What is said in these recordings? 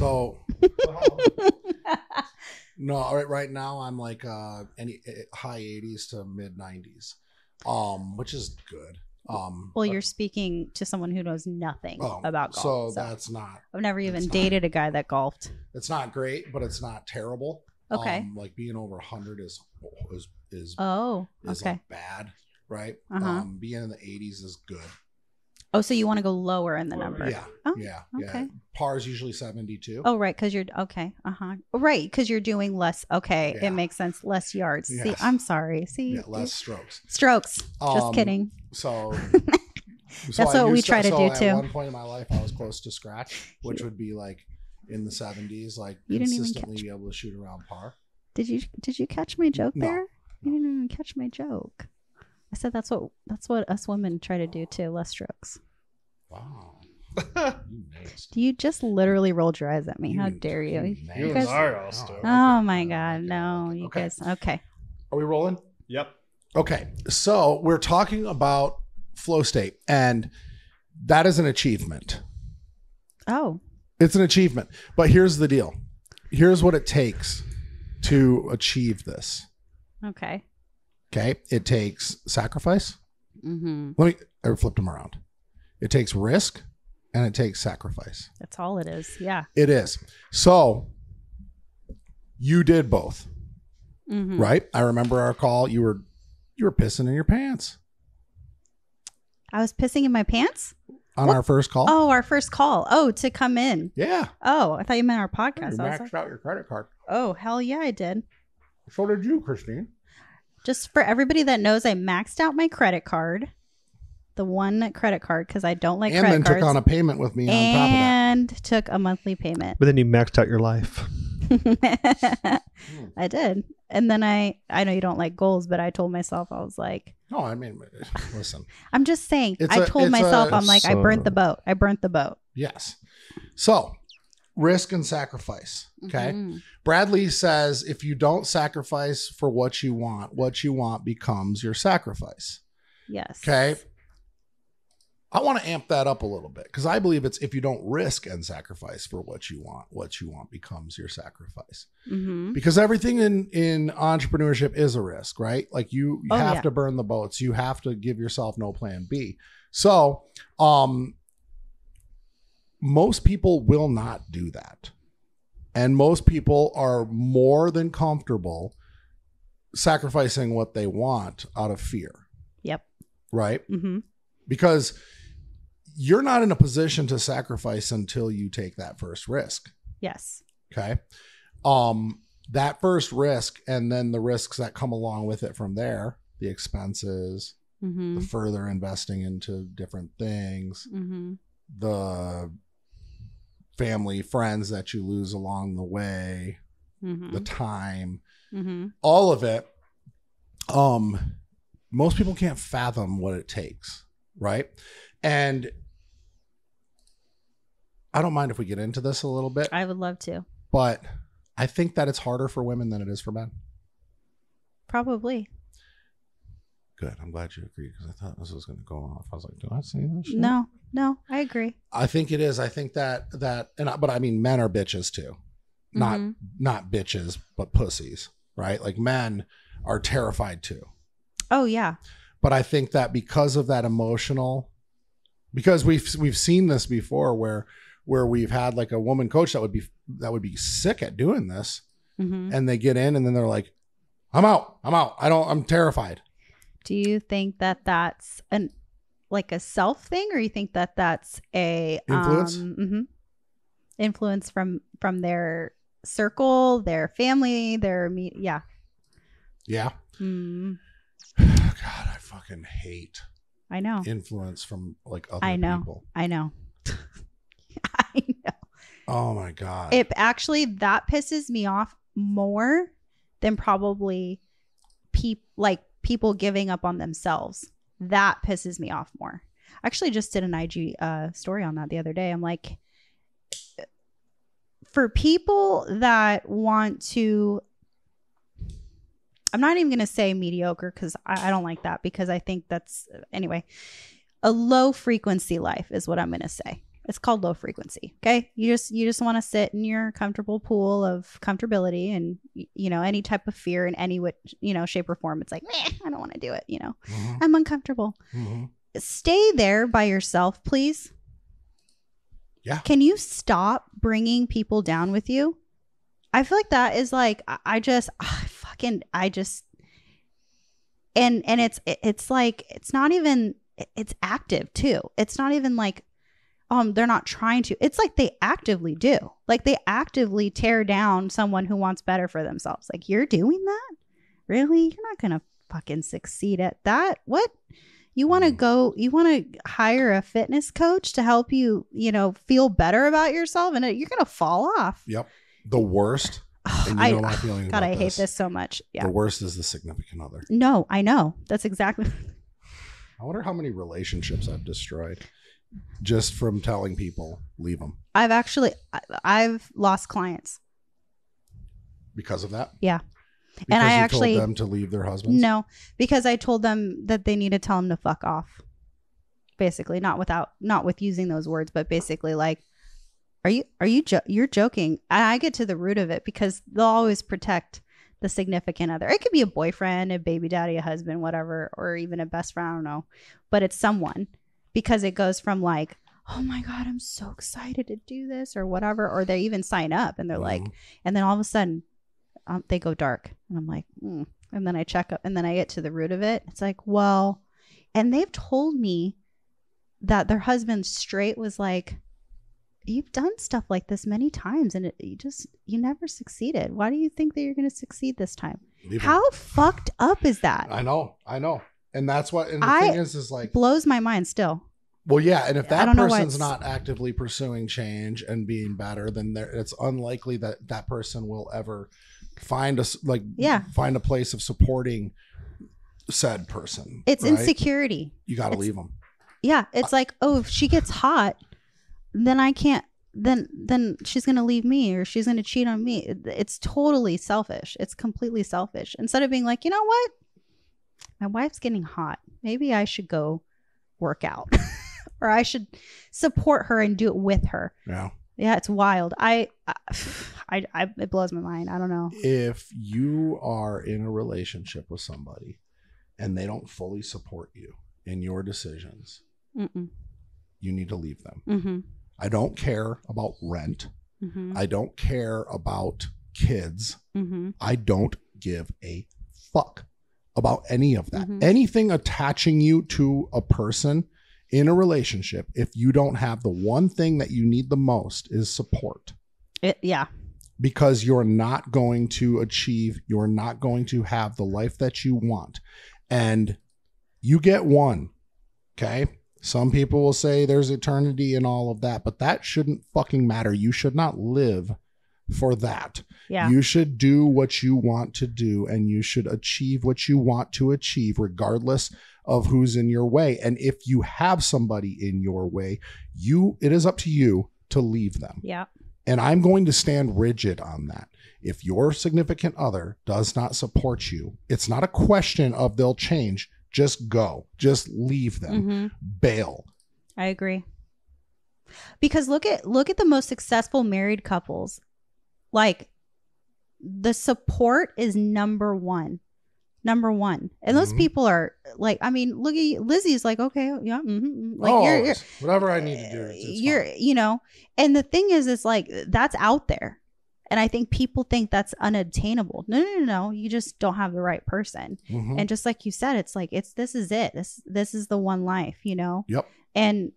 So no, right now I'm like any high 80s to mid 90s, which is good. Well, you're speaking to someone who knows nothing about golf. So that's not. I've never even dated a guy that golfed. It's not great, but it's not terrible. Okay. Like being over 100 is okay. like bad, right? Being in the 80s is good. Oh, so you want to go lower in the number? Yeah. Oh, yeah. Okay. Yeah. Par is usually 72. Oh, right, because you're okay. Right, because you're doing less. Okay, Yeah. It makes sense. Less yards. Yes. See, I'm sorry. See, less strokes. Strokes. Just kidding. So That's what we try to do too. At one point in my life, I was close to scratch, which would be like in the 70s, like You didn't even consistently be able to shoot around par. Did you catch my joke No. there? You didn't even catch my joke. I said that's what us women try to do too. Less strokes. Wow. You nasty. You just literally rolled your eyes at me. How dare you? nasty. You guys- and I are stupid. Oh my God. No, you Okay. guys. Okay. Are we rolling? Yep. Okay, so we're talking about flow state, and that is an achievement. Oh. It's an achievement, but here's the deal. Here's what it takes to achieve this. Okay. Okay, it takes sacrifice. Mm-hmm. I flipped them around. It takes risk, and it takes sacrifice. That's all it is. Yeah. It is. So you did both, Mm-hmm. right? I remember our call. You were pissing in your pants I was pissing in my pants. on What? our first call. Oh, our first call. Oh, to come in. Yeah. Oh, I thought you meant our You podcast. I was maxed like, out your credit card. oh, hell yeah, I did. So did you, Christine. Just for everybody that knows, I maxed out my credit card, the one credit card, because I don't like And credit then cards. took on a payment with me on top of that. And took a monthly payment. But then you maxed out your life. I did. And then I know you don't like goals, but I told myself, I was like, No, I mean, listen. I'm just saying, It's I a- told it's myself, a- I'm like, I burnt the boat. I burnt the boat. Yes. So, risk and sacrifice. Okay. Mhm. Bradley says if you don't sacrifice for what you want becomes your sacrifice. Yes. Okay. I want to amp that up a little bit because I believe it's if you don't risk and sacrifice for what you want becomes your sacrifice. Mm-hmm. Because everything in entrepreneurship is a risk, right? Like you Oh, have yeah. to burn the boats. You have to give yourself no plan B. So, most people will not do that. And most people are more than comfortable sacrificing what they want out of fear, Yep. right? Mm-hmm. Because you're not in a position to sacrifice until you take that first risk. Yes. Okay. That first risk and then the risks that come along with it from there, the expenses, Mm-hmm. the further investing into different things, Mm-hmm. the family, friends that you lose along the way, Mm-hmm. the time, Mm-hmm. all of it. Most people can't fathom what it takes, right? And I don't mind if we get into this a little bit, I would love to. but I think that it's harder for women than it is for men. Probably. Good. I'm glad you agree because I thought this was going to go off. I was like, do I say this shit? No, I agree. I think it is. I think but I mean, men are bitches too. Mhm. Not bitches, but pussies, right? Like men are terrified too. Oh, yeah. But I think that because of that emotional, because we've seen this before where we've had like a woman coach that would be sick at doing this, Mm-hmm. and they get in and then they're like, I'm out. I'm terrified. Do you think that that's like a self thing, or you think that that's a Influence? influence from their circle, their family, yeah. Yeah. Mm, God, I fucking hate I know. influence from like other I know. people. I know. I know. Oh my God. It actually, that pisses me off more than probably people giving up on themselves. That pisses me off more. I actually just did an IG story on that the other day. I'm like, for people that want to, I'm not even going to say mediocre because I don't like that, because I think that's, anyway, a low frequency life is what I'm going to say. It's called low frequency. Okay. You just want to sit in your comfortable pool of comfortability and, any type of fear in any, shape or form. It's like, I don't want to do it. I'm uncomfortable. Stay there by yourself, please. Yeah. Can you stop bringing people down with you? I feel like that is like, and it's like, it's not even, it's active too. It's not even like, they're not trying to. It's like they actively do. Like they actively tear down someone who wants better for themselves. Like, you're doing that? Really? You're not going to fucking succeed at that. What? You want to hire a fitness coach to help you, feel better about yourself, and you're going to fall off. Yep. The worst. And you know my feeling God, about I hate this so much. Yeah. The worst is the significant other. No, I know. That's exactly. I wonder how many relationships I've destroyed just from telling people leave them. I've lost clients because of that. Yeah. Because and I you actually told them to leave their husbands. No, because I told them that they need to tell them to fuck off. Basically, not with using those words, but basically like, you're joking. And I get to the root of it because they'll always protect the significant other. It could be a boyfriend, a baby daddy, a husband, whatever, or even a best friend. I don't know, but it's someone. Because it goes from like, oh my God, I'm so excited to do this or whatever. Or they even sign up and they're like, and then all of a sudden they go dark. And I'm like, And then I check up and then I get to the root of it. It's like, well, and they've told me that their husband straight was like, you've done stuff like this many times and you never succeeded. Why do you think that you're going to succeed this time? How fucked up is that? I know. And that's what, and the thing is like, blows my mind still. Well, yeah. And if that person's not actively pursuing change and being better, then it's unlikely that that person will ever find a place of supporting said person. It's right? Insecurity. You got to leave them. Yeah. It's like, if she gets hot, then I can't, then she's going to leave me or she's going to cheat on me. It's totally selfish. It's completely selfish. Instead of being like, you know what? My wife's getting hot. Maybe I should go work out or I should support her and do it with her. Yeah. Yeah. It's wild. It blows my mind. I don't know. If you are in a relationship with somebody and they don't fully support you in your decisions, you need to leave them. Mm-hmm. I don't care about rent. Mm-hmm. I don't care about kids. Mm-hmm. I don't give a fuck about any of that. Mm-hmm. Anything attaching you to a person in a relationship, if you don't have the one thing that you need the most is support. Yeah. Because you're not going to you're not going to have the life that you want. And you get one. Okay. Some people will say there's eternity and all of that, but that shouldn't fucking matter. You should not live for that. Yeah. You should do what you want to do and you should achieve what you want to achieve regardless of who's in your way. And if you have somebody in your way, it is up to you to leave them. Yeah. And I'm going to stand rigid on that. If your significant other does not support you, it's not a question of they'll change. Just go. Just leave them. Mm-hmm. Bail. I agree. Because look at the most successful married couples. Like, the support is number one. And those people are like, I mean, look at Lizzie's like, okay, yeah, like you're whatever I need to do. You're fine. And the thing is like that's out there, and I think people think that's unattainable. No. You just don't have the right person. Mm-hmm. And just like you said, it's like this is it. This is the one life. Yep. And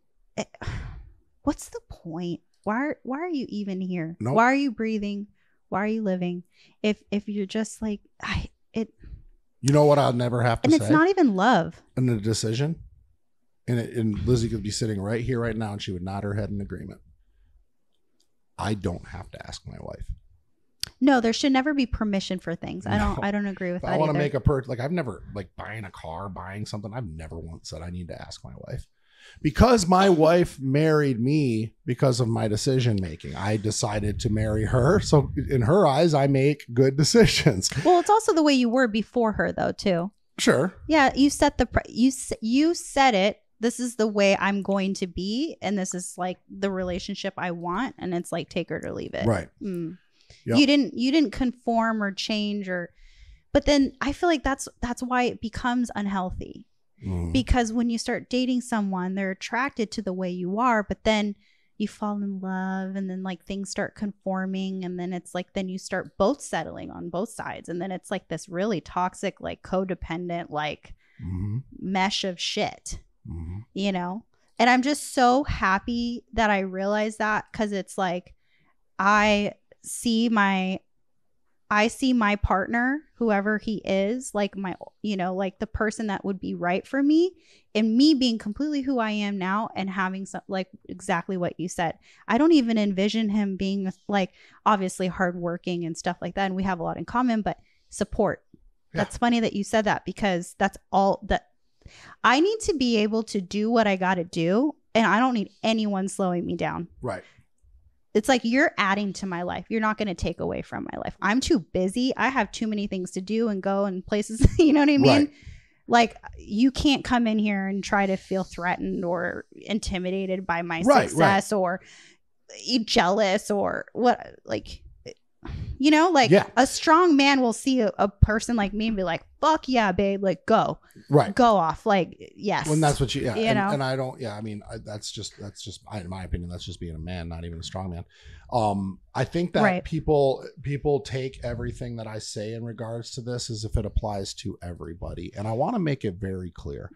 what's the point? Why are you even here? Nope. Why are you breathing? Why are you living? If you're just like You know what I'll never have to say? And it's not even love. In a decision. And Lizzie could be sitting right here, right now, and she would nod her head in agreement. I don't have to ask my wife. No, there should never be permission for things. No. I don't agree with that. I want to make I've never, like, buying a car, buying something, I've never once said I need to ask my wife. Because my wife married me because of my decision making. I decided to marry her. So in her eyes, I make good decisions. Well, it's also the way you were before her, though, too. Sure. Yeah, you set you set it this is the way I'm going to be, and this is like the relationship I want, and it's like take it or leave it. Right. Yep. You didn't conform or change, but then I feel like that's why it becomes unhealthy. Because when you start dating someone, they're attracted to the way you are, but then you fall in love, and then like things start conforming, and then it's like then you start both settling on both sides, and then it's like this really toxic, like codependent, like mesh of shit, you know. And I'm just so happy that I realized that, because it's like I see my partner, whoever he is, like my, you know, like the person that would be right for me, and me being completely who I am now, and having some, like exactly what you said. I don't even envision him being like obviously hardworking and stuff like that, and we have a lot in common, but support. Yeah. That's funny that you said that, because that's all that I need to be able to do what I got to do, and I don't need anyone slowing me down. Right. It's like you're adding to my life. You're not going to take away from my life. I'm too busy. I have too many things to do and go and places. You know what I mean? Right. Like you can't come in here and try to feel threatened or intimidated by my success or jealous or what, like, you know, like a strong man will see a person like me and be like, fuck yeah, babe, like go go off, like yes. When that's what you know. And I don't, I mean, that's just in my opinion, that's just being a man, not even a strong man. I think that people take everything that I say in regards to this as if it applies to everybody, and I want to make it very clear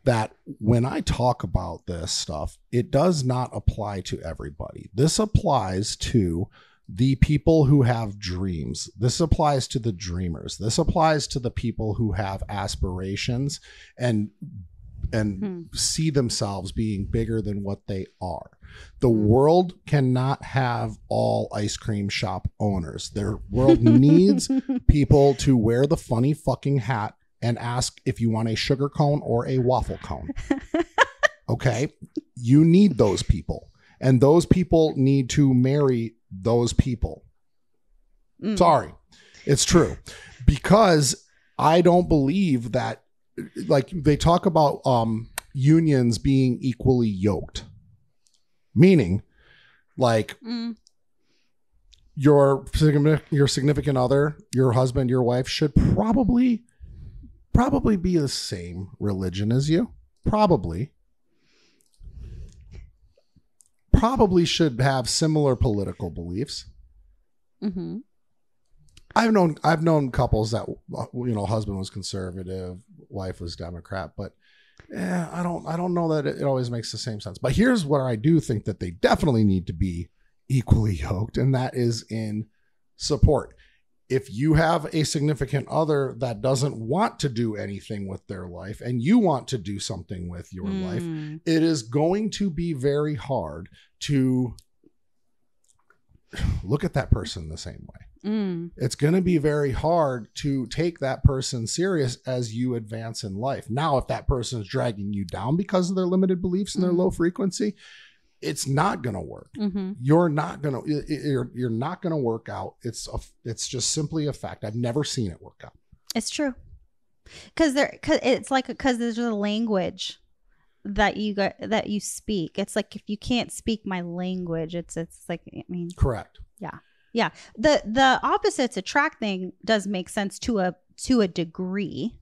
that when I talk about this stuff, it does not apply to everybody. This applies to the people who have dreams. This applies to the dreamers. This applies to the people who have aspirations and see themselves being bigger than what they are. The world cannot have all ice cream shop owners. Their world needs people to wear the funny fucking hat and ask if you want a sugar cone or a waffle cone. Okay? You need those people. And those people need to marry those people. Sorry, it's true. Because I don't believe that, like they talk about unions being equally yoked. Meaning, like your significant other, your husband, your wife should probably be the same religion as you. Probably should have similar political beliefs. I've known couples that, you know, husband was conservative, wife was Democrat, but I don't know that it always makes the same sense. But here's where I do think that they definitely need to be equally yoked, and that is in support. If you have a significant other that doesn't want to do anything with their life and you want to do something with your life, it is going to be very hard to look at that person the same way. It's going to be very hard to take that person serious as you advance in life. Now, if that person is dragging you down because of their limited beliefs and their low frequency, it's not going to work. You're not going to work out. It's just simply a fact. I've never seen it work out. It's true. Because there's a language that you speak. It's like, if you can't speak my language, it's like, I mean, correct. Yeah. The opposites attract thing does make sense to a degree,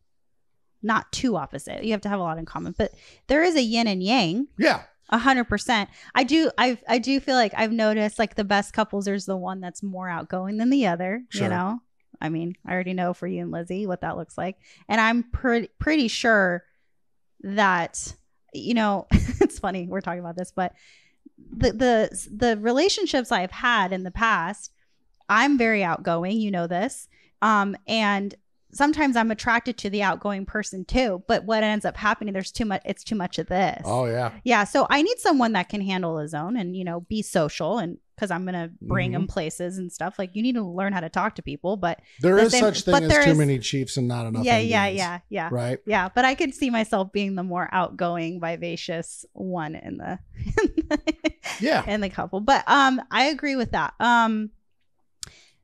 not too opposite. You have to have a lot in common, but there is a yin and yang. Yeah. 100%. I do feel like I've noticed, like, the best couples, there's the one that's more outgoing than the other. Sure. You know, I mean, I already know for you and Lizzie what that looks like, and I'm pretty sure that, you know, it's funny we're talking about this, but the relationships I've had in the past, I'm very outgoing, you know this, and sometimes I'm attracted to the outgoing person too, but what ends up happening, it's too much of this. Oh yeah. Yeah. So I need someone that can handle his own and, you know, be social, and because I'm going to bring him places and stuff. Like, you need to learn how to talk to people, but there is such thing as too many chiefs and not enough. Yeah. Right. Yeah. But I could see myself being the more outgoing, vivacious one in the, in the couple. But, I agree with that.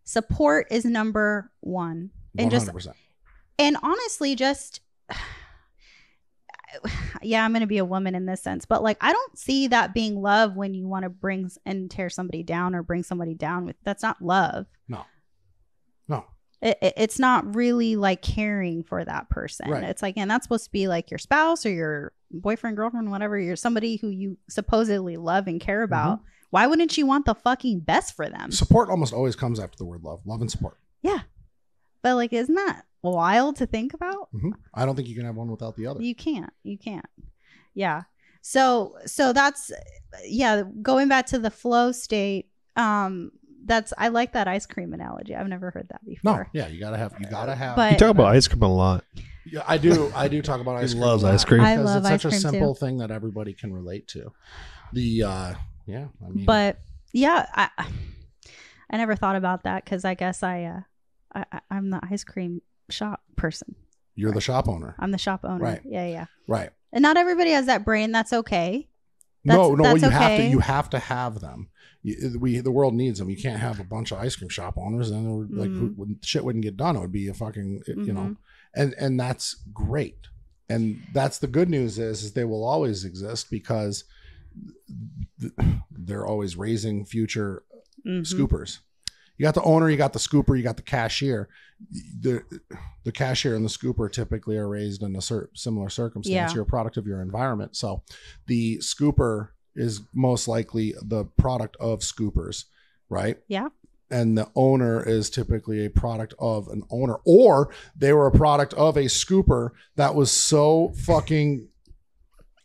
Support is number one. And 100%. And honestly, just yeah, I'm going to be a woman in this sense, but like, I don't see that being love when you want to bring and tear somebody down or bring somebody down with, that's not love. No. It's not really like caring for that person. Right. It's like, and that's supposed to be like your spouse or your boyfriend, girlfriend, whatever. You're somebody who you supposedly love and care about. Mm-hmm. Why wouldn't you want the fucking best for them? Support almost always comes after the word love and support. Yeah. But like, isn't that wild to think about? Mm-hmm. I don't think you can have one without the other. You can't. Yeah. So that's, yeah. Going back to the flow state, I like that ice cream analogy. I've never heard that before. No, yeah, you gotta have. But, you talk about ice cream a lot. Yeah, I do talk about ice cream. He loves ice cream. I love it's such ice a cream simple too. thing that everybody can relate to. I mean, but yeah, I never thought about that because I guess I'm the ice cream shop person. You're the shop owner. I'm the shop owner. Right. Yeah. Right. And not everybody has that brain. That's okay. No. That's well, you have to have them. The world needs them. You can't have a bunch of ice cream shop owners, and like shit wouldn't get done. It would be a fucking you know, and that's great. And that's the good news is they will always exist because they're always raising future scoopers. You got the owner, you got the scooper, you got the cashier. The cashier and the scooper typically are raised in a similar circumstance. Yeah. You're a product of your environment. So the scooper is most likely the product of scoopers, right? Yeah. And the owner is typically a product of an owner, or they were a product of a scooper that was so fucking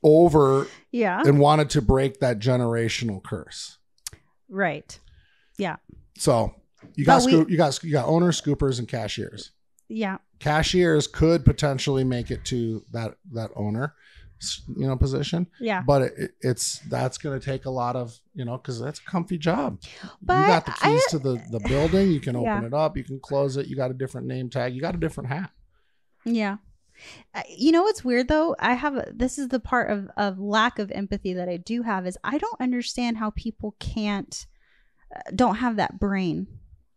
over and wanted to break that generational curse. Right. Yeah. So you got owners, scoopers, and cashiers. Yeah. Cashiers could potentially make it to that owner, position. Yeah. But that's going to take a lot of, because that's a comfy job. But you got the keys to the building. You can open it up. You can close it. You got a different name tag. You got a different hat. Yeah. You know what's weird though? This is the part of lack of empathy that I do have is I don't understand how people don't have that brain.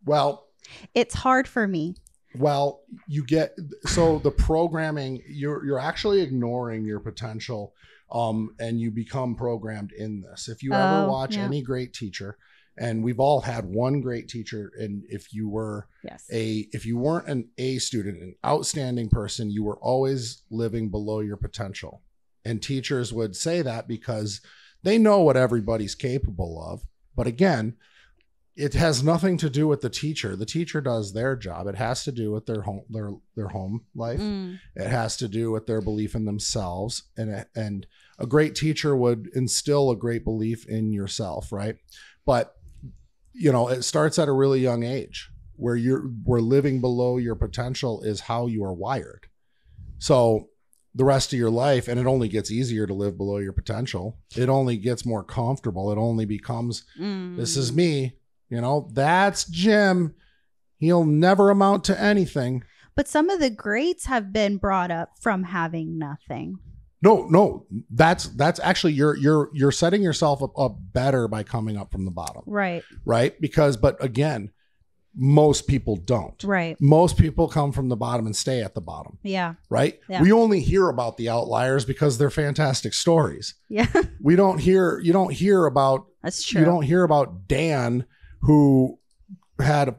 Well, it's hard for me. Well, the programming, you're actually ignoring your potential, and you become programmed in this. If you ever watch any great teacher, and we've all had one great teacher, and if you weren't an A student, an outstanding person, you were always living below your potential. And teachers would say that because they know what everybody's capable of. But again, it has nothing to do with the teacher. The teacher does their job. It has to do with their home life. It has to do with their belief in themselves. And a great teacher would instill a great belief in yourself, right? But it starts at a really young age where we're living below your potential is how you are wired. So the rest of your life, and it only gets easier to live below your potential. It only gets more comfortable. It only becomes, this is me. That's Jim. He'll never amount to anything. But some of the greats have been brought up from having nothing. No, that's actually you're setting yourself up better by coming up from the bottom. Right. But again, most people don't. Right. Most people come from the bottom and stay at the bottom. Yeah. Right. Yeah. We only hear about the outliers because they're fantastic stories. Yeah. You don't hear about. That's true. You don't hear about Dan, who had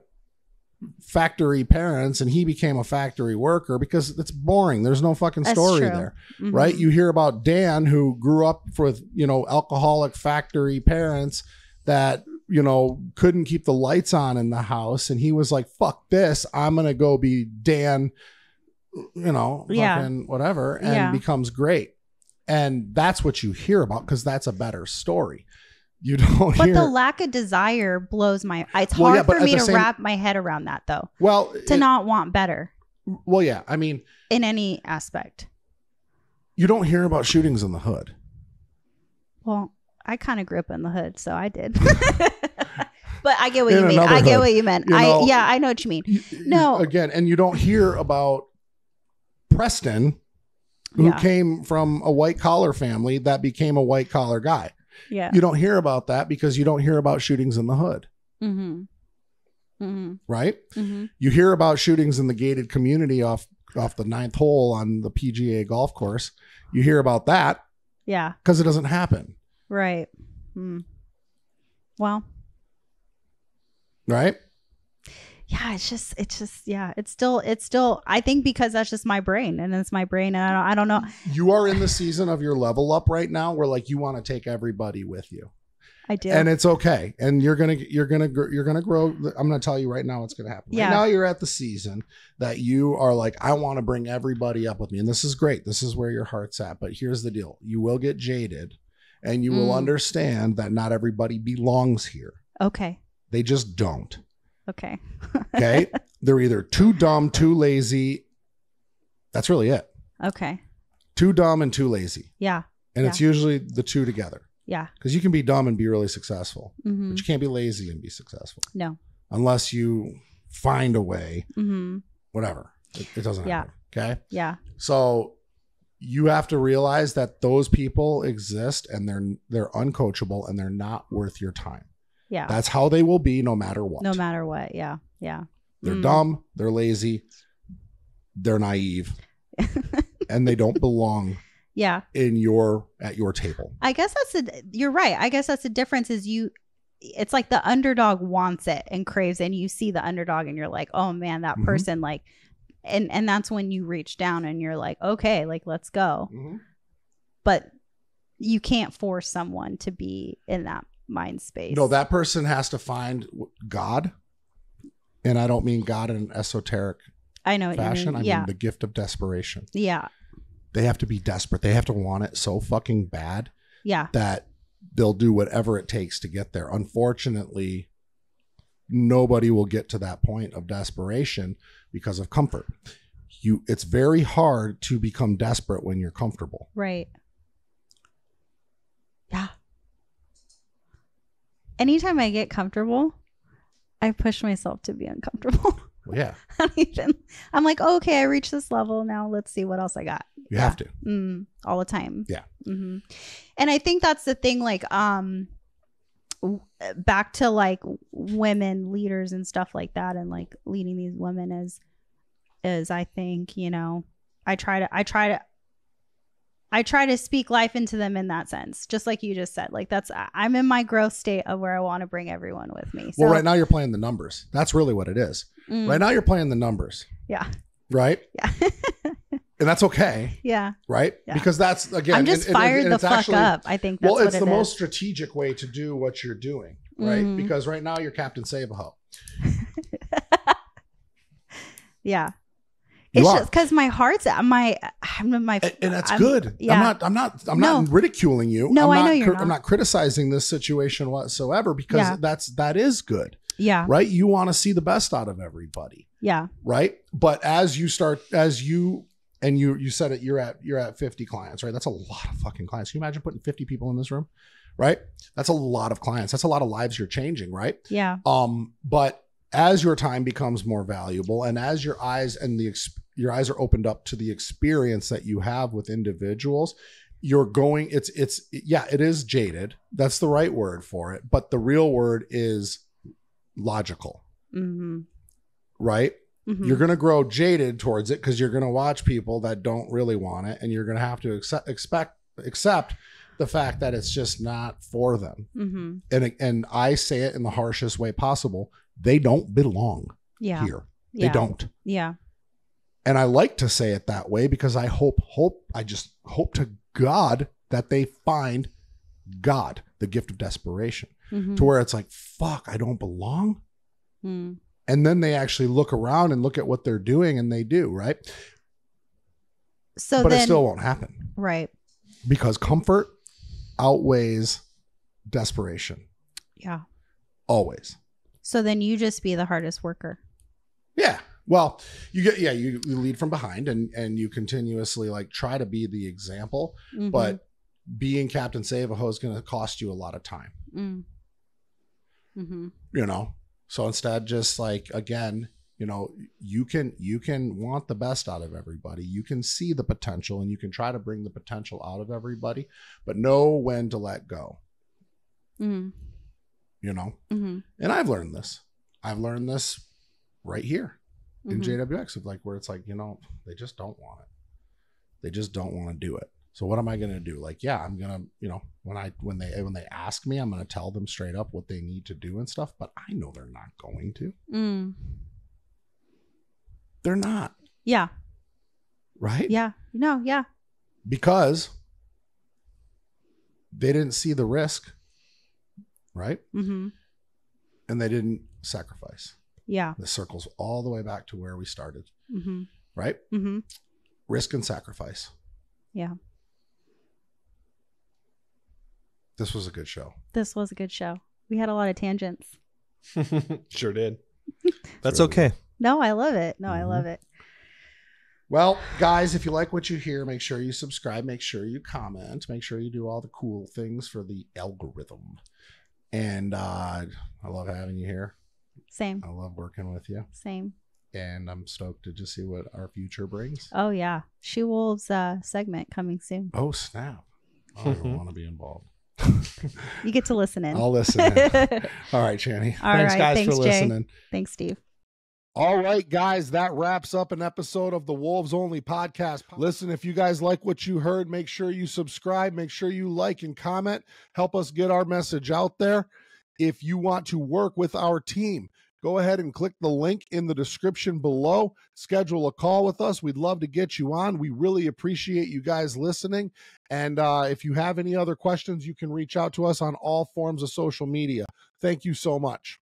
factory parents and he became a factory worker, because it's boring. There's no fucking story there, right? You hear about Dan, who grew up with, alcoholic factory parents that, couldn't keep the lights on in the house. And he was like, fuck this. I'm going to go be Dan, fucking whatever, and becomes great. And that's what you hear about because that's a better story. You don't but hear. The lack of desire blows my. It's hard for me to wrap my head around that, though. Well, not want better. Well, yeah, I mean, in any aspect, you don't hear about shootings in the hood. Well, I kind of grew up in the hood, so I did. But I get what you mean. I get what you meant. I know what you mean. No, again, and you don't hear about Preston, who came from a white collar family that became a white collar guy. Yeah. You don't hear about that because you don't hear about shootings in the hood. Mm-hmm. Mm-hmm. Right? Mm-hmm. You hear about shootings in the gated community off off the 9th hole on the PGA golf course. You hear about that. Yeah. Because it doesn't happen. Right. Well. Right. Yeah, it's still, I think because that's just my brain and it's my brain. And I don't know. You are in the season of your level up right now where like you want to take everybody with you. I do. And it's okay. And you're going to grow. I'm going to tell you right now what's going to happen. Yeah. Right now you're at the season that you are like, I want to bring everybody up with me. And this is great. This is where your heart's at. But here's the deal. You will get jaded and you will understand that not everybody belongs here. Okay. They just don't. Okay. Okay. They're either too dumb, too lazy. That's really it. Okay. Too dumb and too lazy. Yeah. And it's usually the two together. Yeah. Because you can be dumb and be really successful, but you can't be lazy and be successful. No. Unless you find a way, whatever. It doesn't happen. Okay. Yeah. So you have to realize that those people exist and they're uncoachable and they're not worth your time. Yeah. That's how they will be no matter what. No matter what. Yeah. Yeah. They're dumb. They're lazy. They're naive. And they don't belong. Yeah. At your table. I guess you're right. I guess that's the difference is it's like the underdog wants it and craves it, and you see the underdog and you're like, oh man, that person like, and that's when you reach down and you're like, okay, like let's go. But you can't force someone to be in that mind space. No, that person has to find God. And I don't mean God in an esoteric fashion. I mean the gift of desperation. Yeah. They have to be desperate. They have to want it so fucking bad. Yeah. That they'll do whatever it takes to get there. Unfortunately, nobody will get to that point of desperation because of comfort. It's very hard to become desperate when you're comfortable. Right. Yeah. Anytime I get comfortable, I push myself to be uncomfortable. Well, yeah. I'm like, oh, okay, I reached this level. Now let's see what else I got. You have to. All the time. Yeah. And I think that's the thing, like, back to like women leaders and stuff like that, and like leading these women is I think, I try to speak life into them in that sense, just like you just said. Like I'm in my growth state of where I want to bring everyone with me. So, well, right now you're playing the numbers. That's really what it is. Right now you're playing the numbers. Yeah. Right? Yeah. And that's okay. Yeah. Right? Yeah. Because that's, again, I'm just fired the fuck actually, up. I think that's it's the most strategic way to do what you're doing. Right? Because right now you're Captain Save-A-Ho. Yeah. It's just because my heart's and that's good. Yeah. I'm not ridiculing you. No, I know you're not. I'm not criticizing this situation whatsoever because that is good. Yeah. Right. You want to see the best out of everybody. Yeah. Right. But you said it, you're at 50 clients, right? That's a lot of fucking clients. Can you imagine putting 50 people in this room? Right. That's a lot of clients. That's a lot of lives you're changing. Right. Yeah. But as your time becomes more valuable and as your eyes are opened up to the experience that you have with individuals, it is jaded. That's the right word for it. But the real word is logical. Right? You're going to grow jaded towards it because you're going to watch people that don't really want it. And you're going to have to accept the fact that it's just not for them. And I say it in the harshest way possible. They don't belong here. They don't. Yeah. And I like to say it that way because I just hope to God that they find God, the gift of desperation, to where it's like, fuck, I don't belong. And then they actually look around and look at what they're doing, and they do, right? But it still won't happen. Right. Because comfort outweighs desperation. Yeah. Always. So then you just be the hardest worker. Yeah. Well, you lead from behind and you continuously like try to be the example, but being Captain Save-A-Ho is going to cost you a lot of time. So instead, just like, again, you can want the best out of everybody. You can see the potential and you can try to bring the potential out of everybody, but know when to let go. And I've learned this right here. in JWX, like where it's like, you know, they just don't want it. They just don't want to do it. So what am I going to do? Like, yeah, I'm going to, you know, when they ask me, I'm going to tell them straight up what they need to do and stuff, but I know they're not going to. They're not. Yeah. Right? Yeah. No, yeah. Because they didn't see the risk, right? And they didn't sacrifice. Yeah. This circles all the way back to where we started, right? Risk and sacrifice. Yeah. This was a good show. This was a good show. We had a lot of tangents. Sure did. That's okay. No, I love it. No, I love it. Well, guys, if you like what you hear, make sure you subscribe. Make sure you comment. Make sure you do all the cool things for the algorithm. And I love having you here. Same. I love working with you. Same. And I'm stoked to just see what our future brings. Oh, yeah. She Wolves segment coming soon. Oh, snap. I don't want to be involved. You get to listen in. I'll listen in. All right, Channy. Thanks, guys, for listening. Thanks, Steve. All right, guys, that wraps up an episode of the Wolves Only podcast. Listen, if you guys like what you heard, make sure you subscribe. Make sure you like and comment. Help us get our message out there. If you want to work with our team, go ahead and click the link in the description below. Schedule a call with us. We'd love to get you on. We really appreciate you guys listening. And if you have any other questions, you can reach out to us on all forms of social media. Thank you so much.